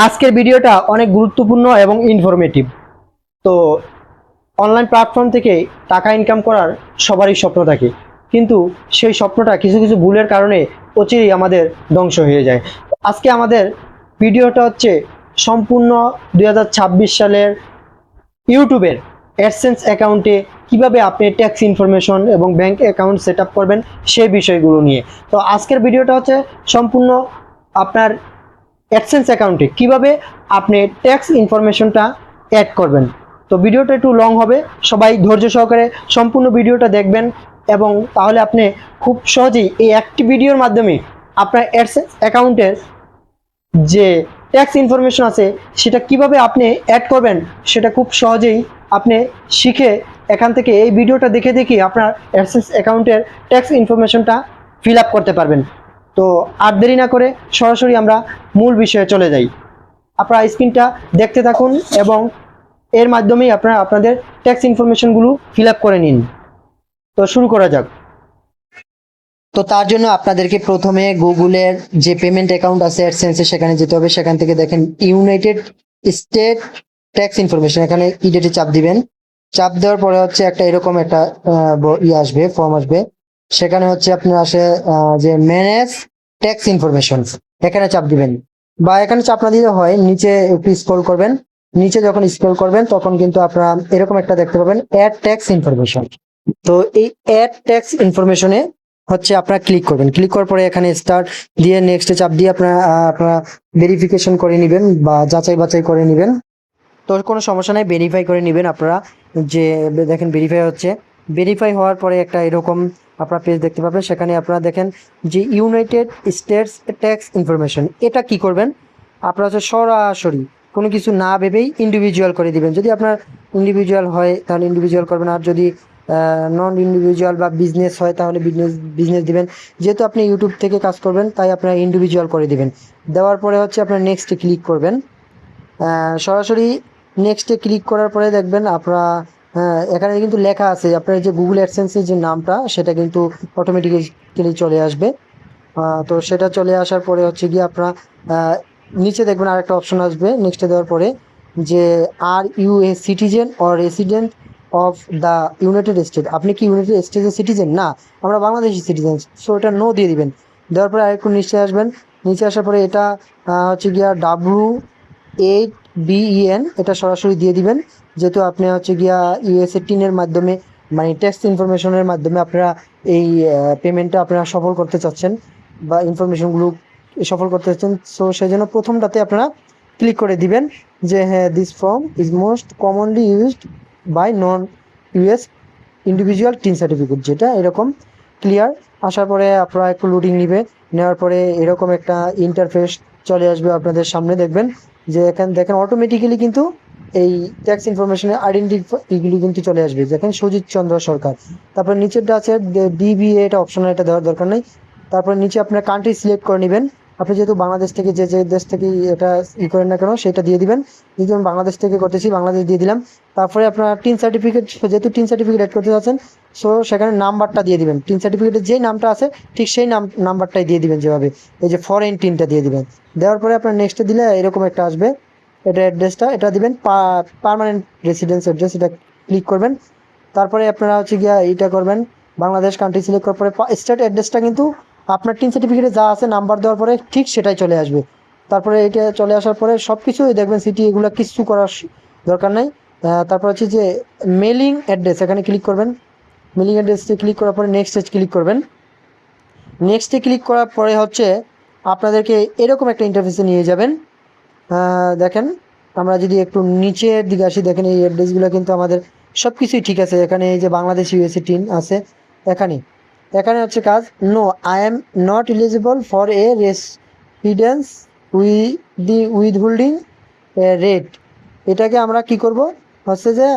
আজকের ভিডিওটা অনেক গুরুত্বপূর্ণ এবং ইনফরমেটিভ। তো অনলাইন প্ল্যাটফর্ম থেকে টাকা ইনকাম করার সবারই স্বপ্ন থাকে, কিন্তু সেই স্বপ্নটা কিছু কিছু ভুলের কারণে অচিরেই আমাদের ধ্বংস হয়ে যায়। আজকে আমাদের ভিডিওটা হচ্ছে সম্পূর্ণ 2026 সালের ইউটিউবের অ্যাডসেন্স অ্যাকাউন্টে কিভাবে আপনি ট্যাক্স ইনফরমেশন এবং ব্যাংক অ্যাকাউন্ট সেট আপ করবেন সেই বিষয়গুলো নিয়ে। তো আজকের ভিডিওটা হচ্ছে সম্পূর্ণ আপনার অ্যাডসেন্স অ্যাকাউন্টে কিভাবে আপনি ট্যাক্স ইনফরমেশনটা অ্যাড করবেন। তো ভিডিওটা একটু লং হবে, সবাই ধৈর্য সহকারে সম্পূর্ণ ভিডিওটা দেখবেন এবং তাহলে আপনি খুব সহজেই এই একটি ভিডিওর মাধ্যমে আপনার অ্যাডসেন্স অ্যাকাউন্টের যে ট্যাক্স ইনফরমেশন আছে সেটা কিভাবে আপনি অ্যাড করবেন সেটা খুব সহজেই আপনি শিখে এখান থেকে এই ভিডিওটা দেখে দেখে আপনার অ্যাডসেন্স অ্যাকাউন্টের ট্যাক্স ইনফরমেশনটা ফিল আপ করতে পারবেন। তো আর দেরি না করে সরাসরি আমরা মূল বিষয়ে চলে যাই। আপনারা স্ক্রিনটা দেখতে থাকুন এবং এর মাধ্যমেই আপনারা আপনাদের ট্যাক্স ইনফরমেশনগুলো ফিল আপ করে নিন। তো শুরু করা যাক। তো তার জন্য আপনাদেরকে প্রথমে গুগলের যে পেমেন্ট অ্যাকাউন্ট আছে অ্যাডসেন্সে সেখানে যেতে হবে। সেখান থেকে দেখেন ইউনাইটেড স্টেট ট্যাক্স ইনফরমেশন, এখানে ইডেটে চাপ দিবেন। চাপ দেওয়ার পরে হচ্ছে একটা এরকম একটা আসবে, ফর্ম আসবে। সেখানে হচ্ছে আপনার আসে যে ম্যানেজ ট্যাক্স ইনফরমেশন, এখানে চাপ দিবেন। বা এখানে চাপ না দিলে হয়, নিচে একটু স্ক্রল করবেন। নিচে যখন স্ক্রল করবেন তখন কিন্তু আপনারা এরকম একটা দেখতে পাবেন অ্যাড ট্যাক্স ইনফরমেশন। তো এই অ্যাড ট্যাক্স ইনফরমেশনে হচ্ছে আপনারা ক্লিক করবেন। ক্লিক করার পরে এখানে স্টার্ট দিয়ে নেক্সটে চাপ দিয়ে আপনারা ভেরিফিকেশন করে নেবেন বা যাচাই বাছাই করে নেবেন। তো কোনো সমস্যা নাই, ভেরিফাই করে নেবেন আপনারা। যে দেখেন ভেরিফাই হচ্ছে, ভেরিফাই হওয়ার পরে একটা এরকম আপনারা পেজ দেখতে পাবেন। সেখানে আপনারা দেখেন যে ইউনাইটেড স্টেটস ট্যাক্স ইনফরমেশন, এটা কি করবেন আপনারা হচ্ছে সরাসরি কোনো কিছু না ভেবেই ইন্ডিভিজুয়াল করে দিবেন। যদি আপনার ইন্ডিভিজুয়াল হয় তাহলে ইন্ডিভিজুয়াল করবেন, আর যদি নন ইন্ডিভিজুয়াল বা বিজনেস হয় তাহলে বিজনেস দিবেন। যেহেতু আপনি ইউটিউব থেকে কাজ করবেন তাই আপনারা ইন্ডিভিজুয়াল করে দিবেন। দেওয়ার পরে হচ্ছে আপনার নেক্সটে ক্লিক করবেন। সরাসরি নেক্সটে ক্লিক করার পরে দেখবেন আপনারা এখানে কিন্তু লেখা আছে আপনার যে গুগল অ্যাডসেন্সের যে নামটা সেটা কিন্তু অটোমেটিক্যালি চলে আসবে। তো সেটা চলে আসার পরে হচ্ছে গিয়ে আপনারা নিচে দেখবেন আরেকটা অপশন আসবে নেক্সটে দেওয়ার পরে, যে are you a citizen or resident of the United State. আপনি কি ইউনাইটেড স্টেটের সিটিজেন? না, আমরা বাংলাদেশি সিটিজেন। সো এটা নো দিয়ে দিবেন। দেওয়ার পরে আরেকটু নিচে আসবেন। নিচে আসার পরে এটা হচ্ছে গিয়া W8BEN, এটা সরাসরি দিয়ে দিবেন। যেহেতু আপনি হচ্ছে গিয়া ইউএসএ টিনের মাধ্যমে মানে ট্যাক্স ইনফরমেশনের মাধ্যমে আপনারা এই পেমেন্টটা আপনারা সফল করতে চাচ্ছেন বা ইনফরমেশনগুলো সফল করতে চাচ্ছেন। সো সেই জন্য প্রথমটাতে আপনারা ক্লিক করে দিবেন যে হ্যাঁ, this form is most commonly used by non US individual TIN certificate, যেটা এরকম ক্লিয়ার। আসার পরে আপনারা একটু লোডিং নিবে, নেওয়ার পরে এরকম একটা ইন্টারফেস চলে আসবে আপনাদের সামনে। দেখবেন যে এখানে দেখেন অটোমেটিক্যালি কিন্তু এই ট্যাক্স ইনফরমেশনের আইডেন্টিটিগুলি কিন্তু চলে আসবে। দেখেন সুজিত চন্দ্র সরকার। তারপর নিচেরটা আছে ডিবিএ, এটা অপশনাল, এটা দেওয়ার দরকার নেই। তারপর নিচে আপনার কান্ট্রি সিলেক্ট করে নেবেন। আপনি যেহেতু বাংলাদেশ থেকে যে যে দেশ থেকে এটা করেন না কেন সেটা দিয়ে দিবেন। যেহেতু আমি বাংলাদেশ থেকে করতেছি, বাংলাদেশ দিয়ে দিলাম। তারপরে আপনার টিন সার্টিফিকেট, যেহেতু টিন সার্টিফিকেট অ্যাড করতে যাচ্ছেন, সো সেখানে নাম্বারটা দিয়ে দিবেন। টিন সার্টিফিকেটের যেই নামটা আছে ঠিক সেই নাম্বারটাই দিয়ে দিবেন, যেভাবে এই যে ফরেন টিনটা দিয়ে দিবেন। দেওয়ার পরে আপনার নেক্সটে দিলে এরকম একটা আসবে, এটা অ্যাড্রেসটা এটা দিবেন, পার্মানেন্ট রেসিডেন্স অ্যাড্রেস, এটা ক্লিক করবেন। তারপরে আপনারা হচ্ছে গিয়া এইটা করবেন, বাংলাদেশ কান্ট্রি সিলেক্ট করার পরে স্টেট অ্যাড্রেসটা কিন্তু আপনার টিন সার্টিফিকেটে যা আছে নাম্বার দেওয়ার পরে ঠিক সেটাই চলে আসবে। তারপরে এটা চলে আসার পরে সব কিছুই দেখবেন সিটি, এগুলো কিছু করার দরকার নাই। তারপর হচ্ছে যে মেলিং অ্যাড্রেস, এখানে ক্লিক করবেন। মেলিং অ্যাড্রেসে ক্লিক করার পরে নেক্সটে ক্লিক করবেন। নেক্সটে ক্লিক করার পরে হচ্ছে আপনাদেরকে এরকম একটা ইন্টারফেসে নিয়ে যাবেন। দেখেন আমরা যদি একটু নিচের দিকে আসি, দেখেন এই অ্যাড্রেসগুলো কিন্তু আমাদের সব কিছুই ঠিক আছে। এখানে এই যে বাংলাদেশ ইউএসএ টিন আছে, এখানে এখানে হচ্ছে কাজ no I am not eligible for a residence withholding rate. এটাকে আমরা কি করব হচ্ছে যে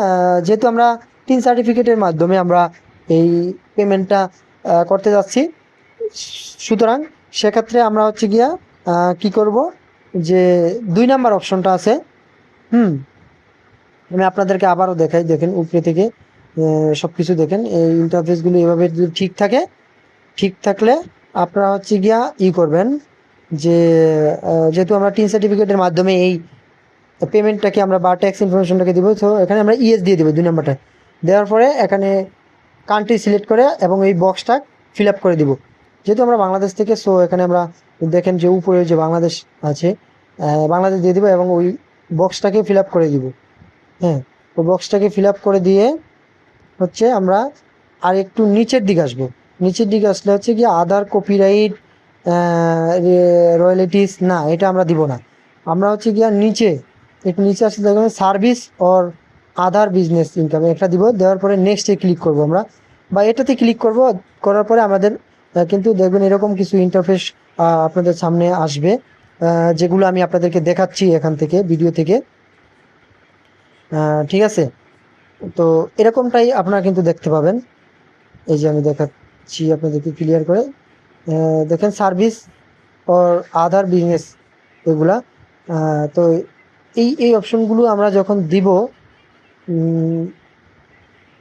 যেহেতু আমরা টিন সার্টিফিকেটের মাধ্যমে আমরা এই পেমেন্টটা করতে যাচ্ছি, সুতরাং সেক্ষেত্রে আমরা হচ্ছে গিয়া কি করব, যে 2 নাম্বার অপশনটা আছে। আমি আপনাদেরকে আবারও দেখাই, দেখেন উপরে থেকে সব কিছু দেখেন এই ইন্টারফেসগুলো এভাবে যদি ঠিক থাকে, ঠিক থাকলে আপনারা হচ্ছে গিয়া করবেন, যে যেহেতু আমরা টিন সার্টিফিকেটের মাধ্যমে এই পেমেন্টটাকে আমরা বা ট্যাক্স ইনফরমেশনটাকে দিব, তো এখানে আমরা ইএস দিয়ে দেবো 2 নম্বরটা। দেওয়ার পরে এখানে কান্ট্রি সিলেক্ট করে এবং এই বক্সটা ফিল আপ করে দিব। যেহেতু আমরা বাংলাদেশ থেকে, সো এখানে আমরা দেখেন যে উপরে যে বাংলাদেশ আছে, বাংলাদেশ দিয়ে দিব এবং ওই বক্সটাকে ফিল আপ করে দিব। হ্যাঁ, ওই বক্সটাকে ফিল আপ করে দিয়ে হচ্ছে আমরা আর একটু নিচের দিকে আসবো। নিচের দিকে আসলে হচ্ছে কি আদার কপিরাইট রয়্যালিটিস, না এটা আমরা দিব না। আমরা হচ্ছে গিয়া নিচে একটু নিচে আসলে দেখবেন service or other business income একটা দিব। দেওয়ার পরে নেক্সটে ক্লিক করব আমরা, বা এটাতে ক্লিক করব। করার পরে আমাদের কিন্তু দেখবেন এরকম কিছু ইন্টারফেস আপনাদের সামনে আসবে, যেগুলো আমি আপনাদেরকে দেখাচ্ছি এখান থেকে ভিডিও থেকে। ঠিক আছে, তো এরকমটাই আপনারা কিন্তু দেখতে পাবেন। এই যে আমি দেখাচ্ছি আপনাদেরকে ক্লিয়ার করে। দেখেন সার্ভিস অর আদার বিজনেস এগুলা। তো এই অপশনগুলো আমরা যখন দিব,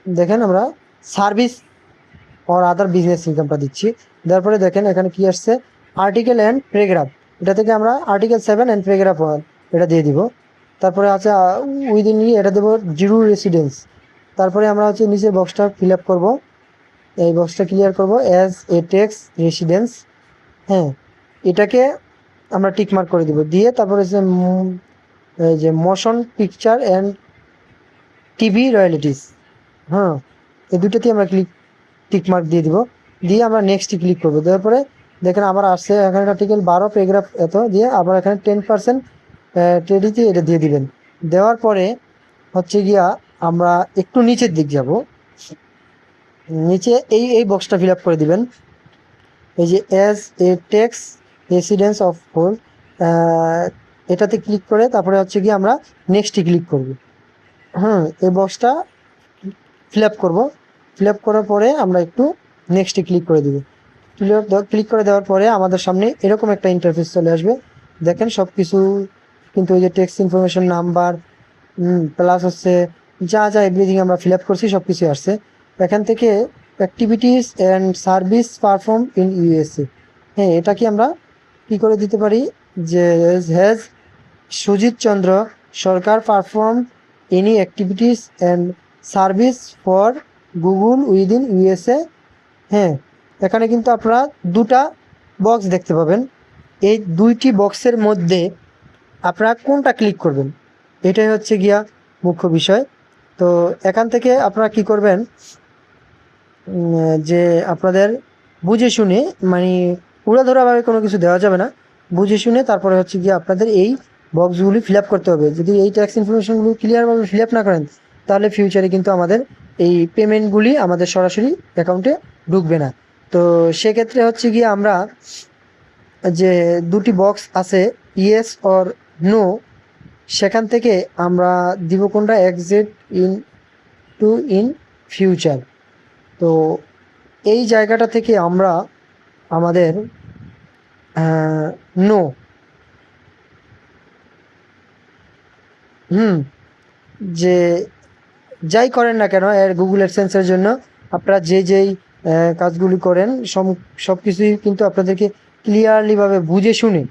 দেখেন আমরা সার্ভিস অর আদার বিজনেস ইনকামটা দিচ্ছি। তারপরে দেখেন এখানে কি আসছে, আর্টিকেল অ্যান্ড প্যারাগ্রাফ। এটা থেকে আমরা আর্টিকেল 7 অ্যান্ড প্যারাগ্রাফ 1 এটা দিয়ে দিব। তারপরে আছে উইদিন এটা দেবো জিরো রেসিডেন্স। তারপরে আমরা হচ্ছে নিচের বক্সটা ফিল আপ করবো, এই বক্সটা ক্লিয়ার করব অ্যাজ এ ট্যাক্স রেসিডেন্স। হ্যাঁ, এটাকে আমরা টিক মার্ক করে দিব। দিয়ে তারপরে যে মোশন পিকচার অ্যান্ড টিভি রয়্যালিটিস, হ্যাঁ এই দুটোতে আমরা টিক মার্ক দিয়ে দিব। দিয়ে আমরা নেক্সটে ক্লিক করবো। দেওয়ার পরে দেখেন আবার আসছে এখানে আর্টিকেল 12 প্যারাগ্রাফ এত দিয়ে আবার এখানে 10% ট্রেডিতে এটা দিয়ে দিবেন। দেওয়ার পরে হচ্ছে গিয়া আমরা একটু নিচের দিক যাব। নিচে এই বক্সটা ফিল আপ করে দিবেন। এই যে as a tax residence of hold, এটাতে ক্লিক করে তারপরে হচ্ছে গিয়ে আমরা নেক্সটে ক্লিক করব। এই বক্সটা ফিল আপ করবো। ফিল আপ করার পরে আমরা একটু নেক্সটে ক্লিক করে দেবো। ক্লিক করে দেওয়ার পরে আমাদের সামনে এরকম একটা ইন্টারফেস চলে আসবে। দেখেন সব কিছু কিন্তু ওই যে ট্যাক্স ইনফরমেশন নাম্বার প্লাস হচ্ছে যা যা এভরিথিং আমরা ফিল আপ করছি সব কিছু আসছে। এখান থেকে activities and service perform in USA, হ্যাঁ এটা কি আমরা কী করে দিতে পারি যে has Sujit Chandra Sarkar perform any activities and service for Google within USA. হ্যাঁ, এখানে কিন্তু আপনারা দুটা বক্স দেখতে পাবেন। এই দুইটি বক্সের মধ্যে আপনারা কোনটা ক্লিক করবেন, এটাই হচ্ছে গিয়া মুখ্য বিষয়। তো এখান থেকে আপনারা কি করবেন, যে আপনাদের বুঝে শুনে, মানে উড়াধরাভাবে কোনো কিছু দেওয়া যাবে না, বুঝে শুনে তারপরে হচ্ছে গিয়ে আপনাদের এই বক্সগুলি ফিল আপ করতে হবে। যদি এই ট্যাক্স ইনফরমেশনগুলো ক্লিয়ারভাবে ফিল আপ না করেন তাহলে ফিউচারে কিন্তু আমাদের এই পেমেন্টগুলি আমাদের সরাসরি অ্যাকাউন্টে ঢুকবে না। তো সেক্ষেত্রে হচ্ছে গিয়ে আমরা যে দুটি বক্স আছে ইয়েস অর নো, সেখান থেকে আমরা দিব কোনটা exit in to in future. তো এই জায়গাটা থেকে আমরা আমাদের নো যে যাই করেন না কেন এর গুগল অ্যাডসেন্সের জন্য আপনারা যেই কাজগুলি করেন সব কিছুই কিন্তু আপনাদেরকে ক্লিয়ারলিভাবে বুঝে শুনে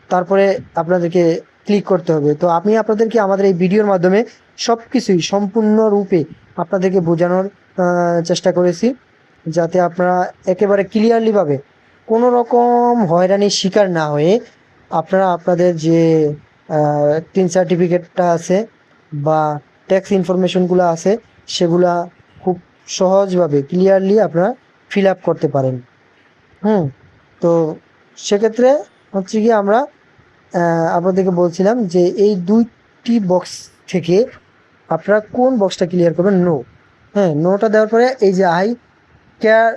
তারপরে আপনাদেরকে ক্লিক করতে হবে। তো আমি আপনাদেরকে আমাদের এই ভিডিওর মাধ্যমে সব কিছুই সম্পূর্ণরূপে আপনাদেরকে বোঝানোর চেষ্টা করেছি, যাতে আপনারা একেবারে ক্লিয়ারলিভাবে কোনো রকম হয়রানির শিকার না হয়ে আপনারা আপনাদের যে টিন সার্টিফিকেটটা আছে বা ট্যাক্স ইনফরমেশনগুলো আছে সেগুলা খুব সহজভাবে ক্লিয়ারলি আপনারা ফিল আপ করতে পারেন। তো সেক্ষেত্রে হচ্ছে কি আমরা আপনাদেরকে বলছিলাম যে এই দুইটি বক্স থেকে আপনারা কোন বক্সটা ক্লিয়ার করবেন, নো। নোটা দেওয়ার পরে এই যে আই কেয়ার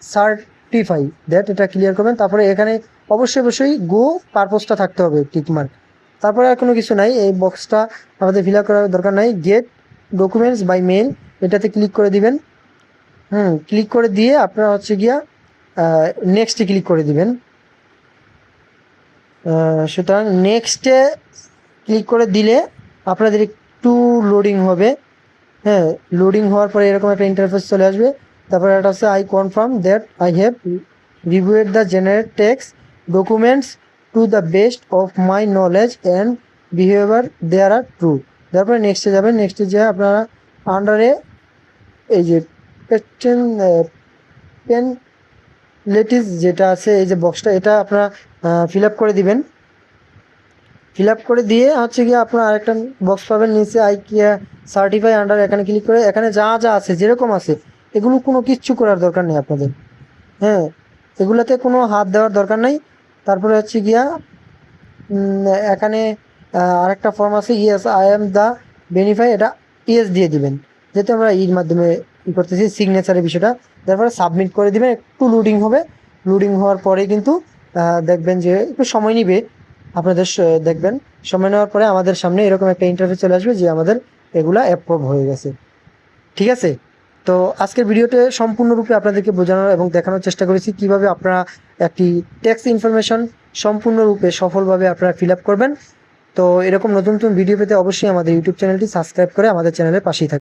সার্টিফাই দ্যাট এটা ক্লিয়ার করবেন। তারপরে এখানে অবশ্যই গো পারপোজটা থাকতে হবে টিকমার্ক। তারপরে আর কোনো কিছু নাই, এই বক্সটা আমাদের ফিল আপ করার দরকার নাই। গেট ডকুমেন্টস বাই মেল এটাতে ক্লিক করে দিবেন। ক্লিক করে দিয়ে আপনারা হচ্ছে গিয়া নেক্সটে ক্লিক করে দিবেন। সুতরাং নেক্সটে ক্লিক করে দিলে আপনাদের একটু লোডিং হবে। লোডিং হওয়ার পরে এরকম একটা ইন্টারফেস চলে আসবে। তারপরে একটা হচ্ছে I confirm that I have reviewed the generate tax documents to the best of my knowledge and behaviour there are true. তারপরে নেক্সটে যাবেন, নেক্সটে যে আপনারা আন্ডারে এই যে পেন লেটিস যেটা আছে এই যে বক্সটা, এটা আপনারা ফিল আপ করে দিবেন। ফিল আপ করে দিয়ে হচ্ছে গিয়ে আপনার আরেকটা বক্স পাবেন নিচে আই সার্টিফাই আন্ডার, এখানে ক্লিক করে এখানে যা যা আছে যেরকম আছে এগুলো কোনো কিচ্ছু করার দরকার নেই আপনাদের। হ্যাঁ, এগুলাতে কোনো হাত দেওয়ার দরকার নেই। তারপরে হচ্ছে গিয়া এখানে আরেকটা ফর্ম আছে, ইয়েস আই এম দ্য বেনিফাই, এটা ইয়েস দিয়ে দিবেন, যেহেতু আমরা ইর মাধ্যমে ই করতেছি সিগনেচারের বিষয়টা। তারপরে সাবমিট করে দিবেন, একটু লোডিং হবে, লোডিং হওয়ার পরে কিন্তু দেখবেন যে একটু সময় নিবে আপনাদের, দেখবেন সময় নেওয়ার পরে আমাদের সামনে এরকম একটা ইন্টারফেস চলে আসবে যে আমাদের এগুলা অ্যাপ্রুভ হয়ে গেছে। ঠিক আছে, তো আজকের ভিডিওতে সম্পূর্ণরূপে আপনাদেরকে বোঝানোর এবং দেখানোর চেষ্টা করেছি কিভাবে আপনারা একটি ট্যাক্স ইনফরমেশন সম্পূর্ণরূপে সফলভাবে আপনারা ফিল আপ করবেন। তো এরকম নতুন নতুন ভিডিও পেতে অবশ্যই আমাদের ইউটিউব চ্যানেলটি সাবস্ক্রাইব করে আমাদের চ্যানেলের পাশেই থাকবেন।